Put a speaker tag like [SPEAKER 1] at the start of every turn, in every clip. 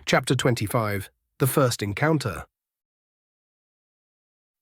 [SPEAKER 1] Chapter 25, The First Encounter.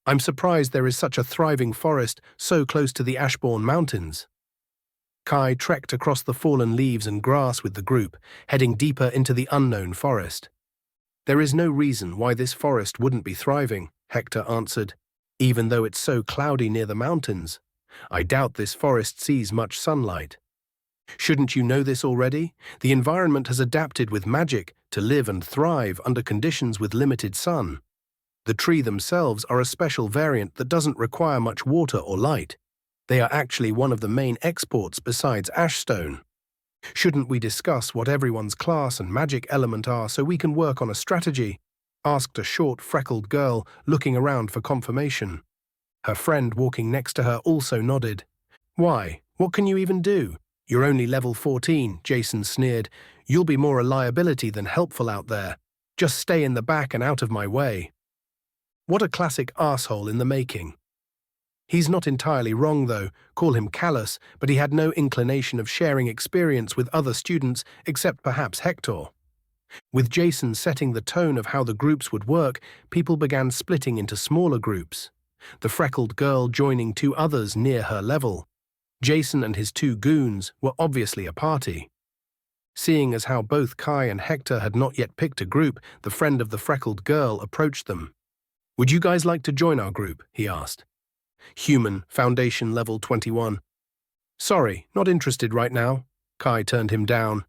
[SPEAKER 1] I'm surprised there is such a thriving forest so close to the Ashbourne Mountains. Kai trekked across the fallen leaves and grass with the group, heading deeper into the unknown forest. There is no reason why this forest wouldn't be thriving, Hector answered, even though it's so cloudy near the mountains. I doubt this forest sees much sunlight. Shouldn't you know this already? The environment has adapted with magic to live and thrive under conditions with limited sun. The tree themselves are a special variant that doesn't require much water or light. They are actually one of the main exports besides ashstone. Shouldn't we discuss what everyone's class and magic element are so we can work on a strategy? Asked a short, freckled girl, looking around for confirmation. Her friend walking next to her also nodded. Why? What can you even do? You're only level 14, Jason sneered. You'll be more a liability than helpful out there. Just stay in the back and out of my way. What a classic asshole in the making. He's not entirely wrong though, call him callous, but he had no inclination of sharing experience with other students except perhaps Hector. With Jason setting the tone of how the groups would work, people began splitting into smaller groups. The freckled girl joining two others near her level. Jason and his two goons were obviously a party. Seeing as how both Kai and Hector had not yet picked a group, the friend of the freckled girl approached them. Would you guys like to join our group? He asked. Human, Foundation level 21. Sorry, not interested right now. Kai turned him down.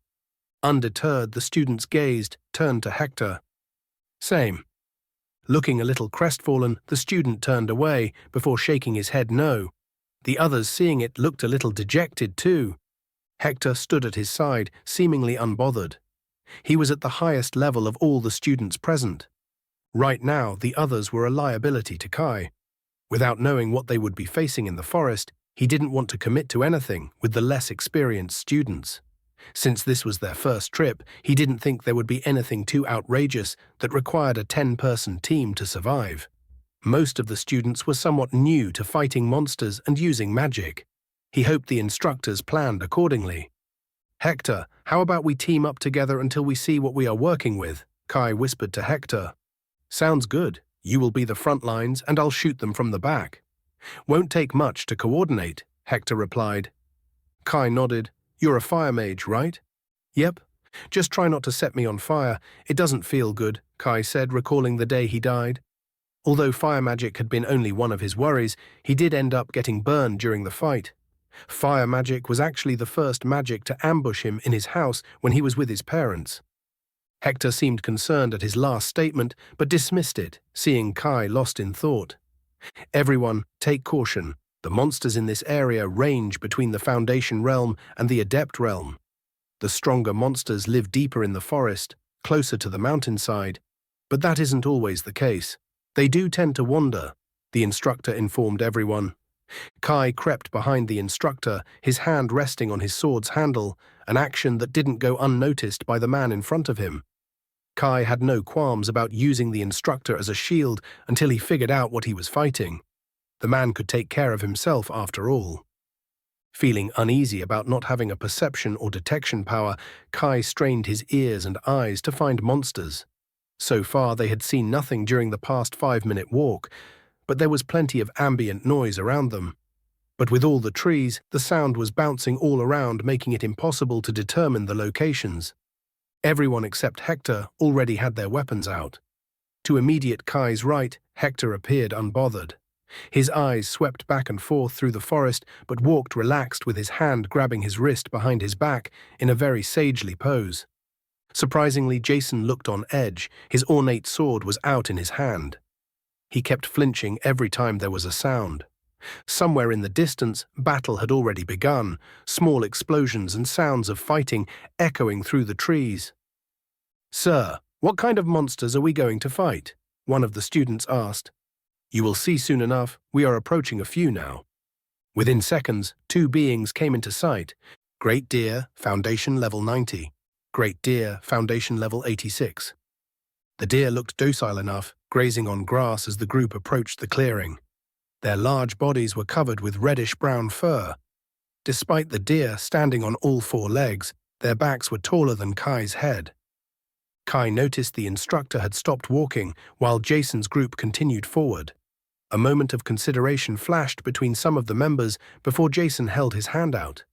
[SPEAKER 1] Undeterred, the students gazed, turned to Hector. Same. Looking a little crestfallen, the student turned away before shaking his head no. The others, seeing it, looked a little dejected too. Hector stood at his side, seemingly unbothered. He was at the highest level of all the students present. Right now, the others were a liability to Kai. Without knowing what they would be facing in the forest, he didn't want to commit to anything with the less experienced students. Since this was their first trip, he didn't think there would be anything too outrageous that required a 10-person team to survive. Most of the students were somewhat new to fighting monsters and using magic. He hoped the instructors planned accordingly. Hector, how about we team up together until we see what we are working with? Kai whispered to Hector. Sounds good. You will be the front lines and I'll shoot them from the back. Won't take much to coordinate, Hector replied. Kai nodded. You're a fire mage, right? Yep. Just try not to set me on fire. It doesn't feel good, Kai said, recalling the day he died. Although fire magic had been only one of his worries, he did end up getting burned during the fight. Fire magic was actually the first magic to ambush him in his house when he was with his parents. Hector seemed concerned at his last statement, but dismissed it, seeing Kai lost in thought. Everyone, take caution. The monsters in this area range between the Foundation realm and the Adept realm. The stronger monsters live deeper in the forest, closer to the mountainside, but that isn't always the case. They do tend to wander, the instructor informed everyone. Kai crept behind the instructor, his hand resting on his sword's handle, an action that didn't go unnoticed by the man in front of him. Kai had no qualms about using the instructor as a shield until he figured out what he was fighting. The man could take care of himself after all. Feeling uneasy about not having a perception or detection power, Kai strained his ears and eyes to find monsters. So far, they had seen nothing during the past 5-minute walk, but there was plenty of ambient noise around them. But with all the trees, the sound was bouncing all around, making it impossible to determine the locations. Everyone except Hector already had their weapons out. To immediate Kai's right, Hector appeared unbothered. His eyes swept back and forth through the forest, but walked relaxed with his hand grabbing his wrist behind his back in a very sagely pose. Surprisingly, Jason looked on edge. His ornate sword was out in his hand. He kept flinching every time there was a sound. Somewhere in the distance, battle had already begun, small explosions and sounds of fighting echoing through the trees. Sir, what kind of monsters are we going to fight? One of the students asked. You will see soon enough. We are approaching a few now. Within seconds, two beings came into sight. Great Deer, Foundation level 90. Great Deer, Foundation level 86. The deer looked docile enough, grazing on grass as the group approached the clearing. Their large bodies were covered with reddish-brown fur. Despite the deer standing on all 4 legs, their backs were taller than Kai's head. Kai noticed the instructor had stopped walking while Jason's group continued forward. A moment of consideration flashed between some of the members before Jason held his hand out.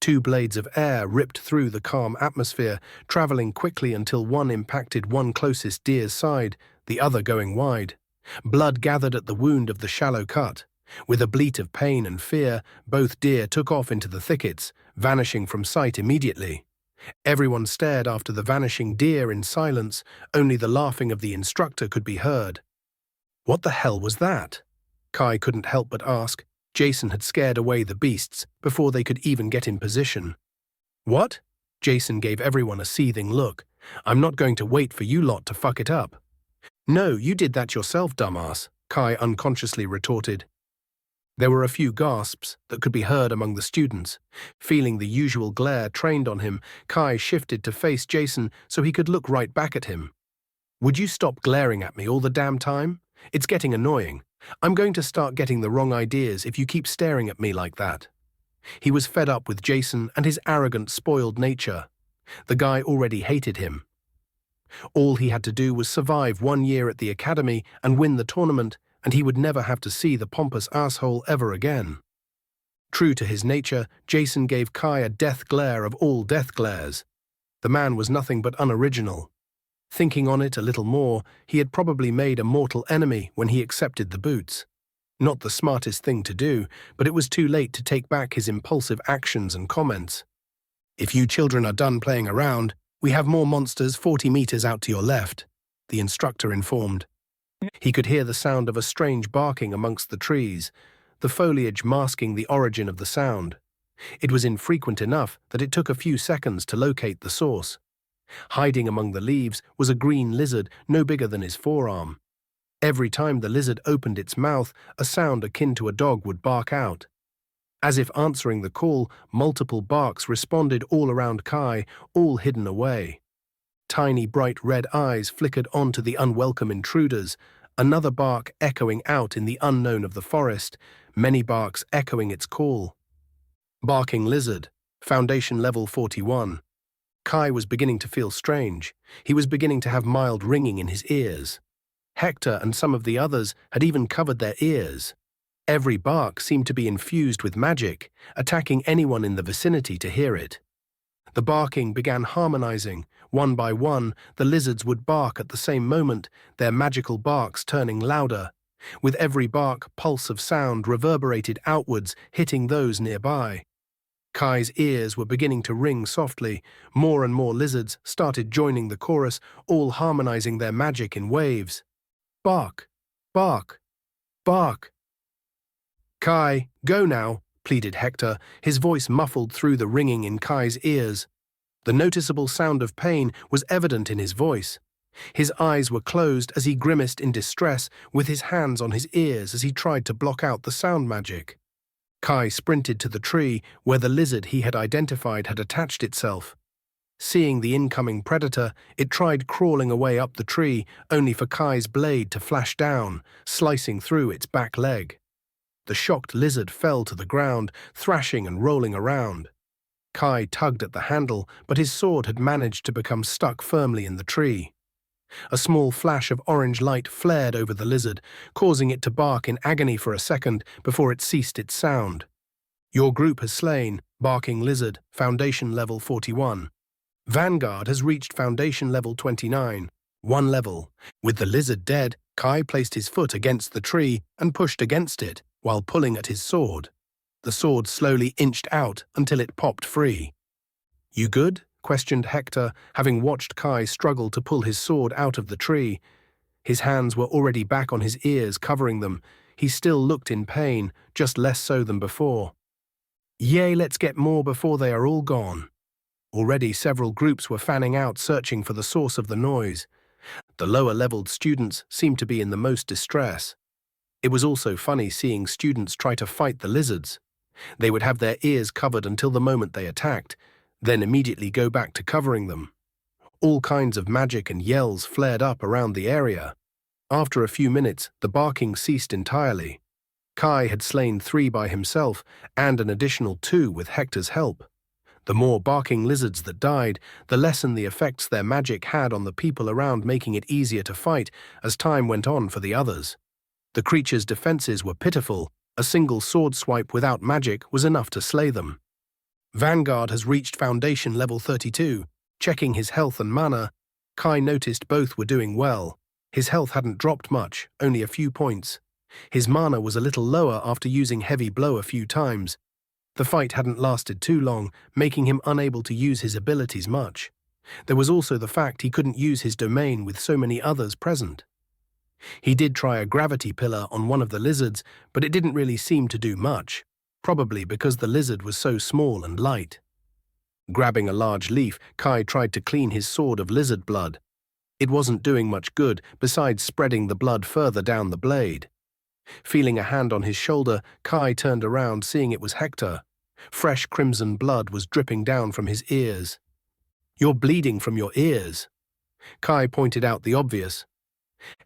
[SPEAKER 1] Two blades of air ripped through the calm atmosphere, traveling quickly until one impacted one closest deer's side, the other going wide. Blood gathered at the wound of the shallow cut. With a bleat of pain and fear, both deer took off into the thickets, vanishing from sight immediately. Everyone stared after the vanishing deer in silence, only the laughing of the instructor could be heard. What the hell was that? Kai couldn't help but ask. Jason had scared away the beasts before they could even get in position. What? Jason gave everyone a seething look. I'm not going to wait for you lot to fuck it up. No, you did that yourself, dumbass, Kai unconsciously retorted. There were a few gasps that could be heard among the students. Feeling the usual glare trained on him, Kai shifted to face Jason so he could look right back at him. Would you stop glaring at me all the damn time? It's getting annoying. I'm going to start getting the wrong ideas if you keep staring at me like that. He was fed up with Jason and his arrogant, spoiled nature. The guy already hated him. All he had to do was survive 1 year at the academy and win the tournament, and he would never have to see the pompous asshole ever again. True to his nature, Jason gave Kai a death glare of all death glares. The man was nothing but unoriginal. Thinking on it a little more, he had probably made a mortal enemy when he accepted the boots. Not the smartest thing to do, but it was too late to take back his impulsive actions and comments. If you children are done playing around, we have more monsters 40 meters out to your left, the instructor informed. He could hear the sound of a strange barking amongst the trees, the foliage masking the origin of the sound. It was infrequent enough that it took a few seconds to locate the source. Hiding among the leaves was a green lizard no bigger than his forearm. Every time the lizard opened its mouth, a sound akin to a dog would bark out. As if answering the call, multiple barks responded all around Kai, all hidden away. Tiny bright red eyes flickered onto the unwelcome intruders, another bark echoing out in the unknown of the forest, many barks echoing its call. Barking lizard, foundation level 41. Kai was beginning to feel strange. He was beginning to have mild ringing in his ears. Hector and some of the others had even covered their ears. Every bark seemed to be infused with magic, attacking anyone in the vicinity to hear it. The barking began harmonizing. One by one, the lizards would bark at the same moment, their magical barks turning louder. With every bark, pulse of sound reverberated outwards, hitting those nearby. Kai's ears were beginning to ring softly. More and more lizards started joining the chorus, all harmonizing their magic in waves. Bark! Bark! Bark! Kai, go now, pleaded Hector, his voice muffled through the ringing in Kai's ears. The noticeable sound of pain was evident in his voice. His eyes were closed as he grimaced in distress, with his hands on his ears as he tried to block out the sound magic. Kai sprinted to the tree where the lizard he had identified had attached itself. Seeing the incoming predator, it tried crawling away up the tree, only for Kai's blade to flash down, slicing through its back leg. The shocked lizard fell to the ground, thrashing and rolling around. Kai tugged at the handle, but his sword had managed to become stuck firmly in the tree. A small flash of orange light flared over the lizard, causing it to bark in agony for a second before it ceased its sound. Your group has slain, barking lizard, foundation level 41. Vanguard has reached foundation level 29, 1 level. With the lizard dead, Kai placed his foot against the tree and pushed against it while pulling at his sword. The sword slowly inched out until it popped free. You good? Questioned Hector, having watched Kai struggle to pull his sword out of the tree. His hands were already back on his ears, covering them. He still looked in pain, just less so than before. Yay, let's get more before they are all gone. Already several groups were fanning out, searching for the source of the noise. The lower-leveled students seemed to be in the most distress. It was also funny seeing students try to fight the lizards. They would have their ears covered until the moment they attacked, then immediately go back to covering them. All kinds of magic and yells flared up around the area. After a few minutes, the barking ceased entirely. Kai had slain 3 by himself, and an additional 2 with Hector's help. The more barking lizards that died, the lessen the effects their magic had on the people around, making it easier to fight as time went on for the others. The creatures' defenses were pitiful. A single sword swipe without magic was enough to slay them. Vanguard has reached Foundation level 32. Checking his health and mana, Kai noticed both were doing well. His health hadn't dropped much, only a few points. His mana was a little lower after using Heavy Blow a few times. The fight hadn't lasted too long, making him unable to use his abilities much. There was also the fact he couldn't use his domain with so many others present. He did try a gravity pillar on one of the lizards, but it didn't really seem to do much, probably because the lizard was so small and light. Grabbing a large leaf, Kai tried to clean his sword of lizard blood. It wasn't doing much good, besides spreading the blood further down the blade. Feeling a hand on his shoulder, Kai turned around, seeing it was Hector. Fresh crimson blood was dripping down from his ears. "You're bleeding from your ears." Kai pointed out the obvious.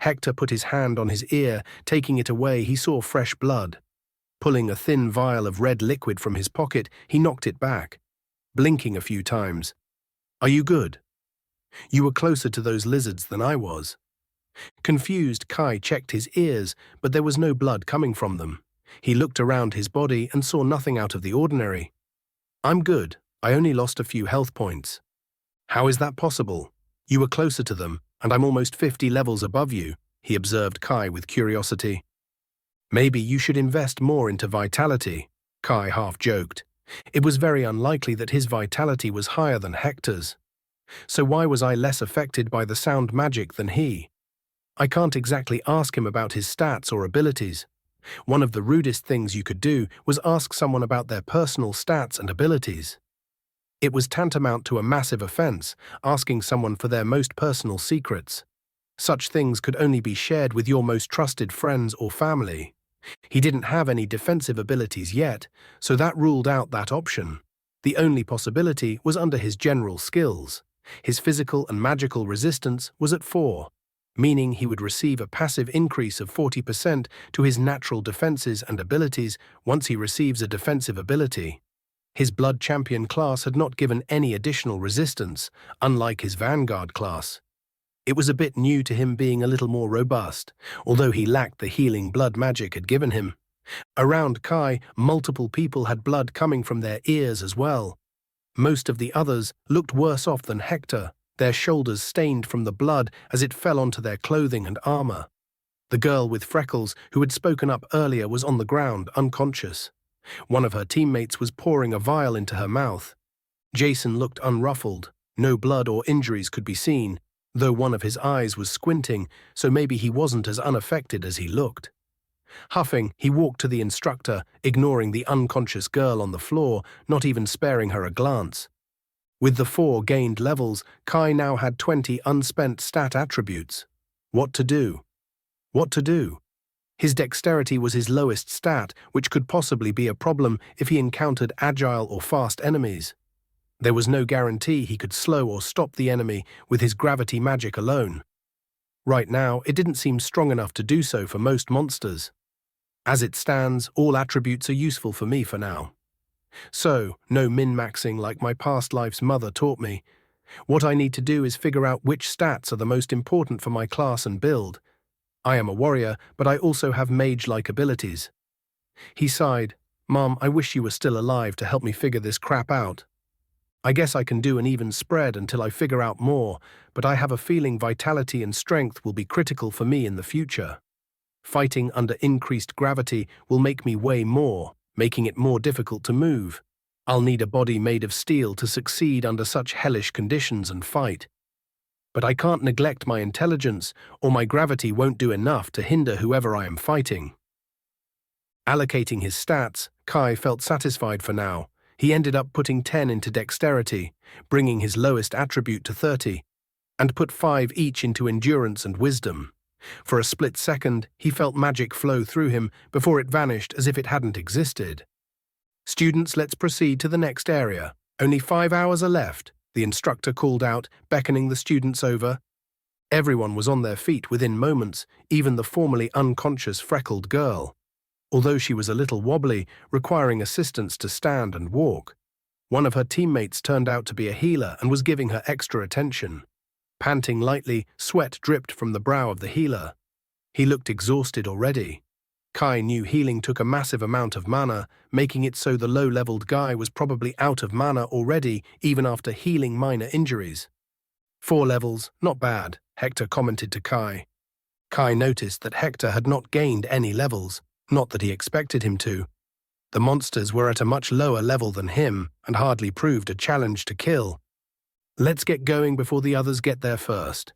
[SPEAKER 1] Hector put his hand on his ear. Taking it away, he saw fresh blood. Pulling a thin vial of red liquid from his pocket, he knocked it back, blinking a few times. "Are you good? You were closer to those lizards than I was." Confused, Kai checked his ears, but there was no blood coming from them. He looked around his body and saw nothing out of the ordinary. "I'm good. I only lost a few health points." "How is that possible? You were closer to them, and I'm almost 50 levels above you," he observed Kai with curiosity. "Maybe you should invest more into vitality," Kai half joked. It was very unlikely that his vitality was higher than Hector's. So why was I less affected by the sound magic than he? I can't exactly ask him about his stats or abilities. One of the rudest things you could do was ask someone about their personal stats and abilities. It was tantamount to a massive offense, asking someone for their most personal secrets. Such things could only be shared with your most trusted friends or family. He didn't have any defensive abilities yet, so that ruled out that option. The only possibility was under his general skills. His physical and magical resistance was at 4, meaning he would receive a passive increase of 40% to his natural defenses and abilities once he receives a defensive ability. His Blood Champion class had not given any additional resistance, unlike his Vanguard class. It was a bit new to him, being a little more robust, although he lacked the healing blood magic had given him. Around Kai, multiple people had blood coming from their ears as well. Most of the others looked worse off than Hector, their shoulders stained from the blood as it fell onto their clothing and armor. The girl with freckles, who had spoken up earlier, was on the ground, unconscious. One of her teammates was pouring a vial into her mouth. Jason looked unruffled. No blood or injuries could be seen, though one of his eyes was squinting, so maybe he wasn't as unaffected as he looked. Huffing, he walked to the instructor, ignoring the unconscious girl on the floor, not even sparing her a glance. With the 4 gained levels, Kai now had 20 unspent stat attributes. What to do? What to do? His dexterity was his lowest stat, which could possibly be a problem if he encountered agile or fast enemies. There was no guarantee he could slow or stop the enemy with his gravity magic alone. Right now, it didn't seem strong enough to do so for most monsters. As it stands, all attributes are useful for me for now. So, no min-maxing like my past life's mother taught me. What I need to do is figure out which stats are the most important for my class and build. I am a warrior, but I also have mage-like abilities. He sighed. "Mom, I wish you were still alive to help me figure this crap out. I guess I can do an even spread until I figure out more, but I have a feeling vitality and strength will be critical for me in the future. Fighting under increased gravity will make me weigh more, making it more difficult to move. I'll need a body made of steel to succeed under such hellish conditions and fight. But I can't neglect my intelligence, or my gravity won't do enough to hinder whoever I am fighting." Allocating his stats, Kai felt satisfied for now. He ended up putting 10 into Dexterity, bringing his lowest attribute to 30, and put 5 each into Endurance and Wisdom. For a split second, he felt magic flow through him before it vanished as if it hadn't existed. "Students, let's proceed to the next area. Only 5 hours are left," the instructor called out, beckoning the students over. Everyone was on their feet within moments, even the formerly unconscious freckled girl, although she was a little wobbly, requiring assistance to stand and walk. One of her teammates turned out to be a healer and was giving her extra attention. Panting lightly, sweat dripped from the brow of the healer. He looked exhausted already. Kai knew healing took a massive amount of mana, making it so the low-leveled guy was probably out of mana already, even after healing minor injuries. 4 levels, not bad, Hector commented to Kai. Kai noticed that Hector had not gained any levels, not that he expected him to. The monsters were at a much lower level than him and hardly proved a challenge to kill. Let's get going before the others get there first.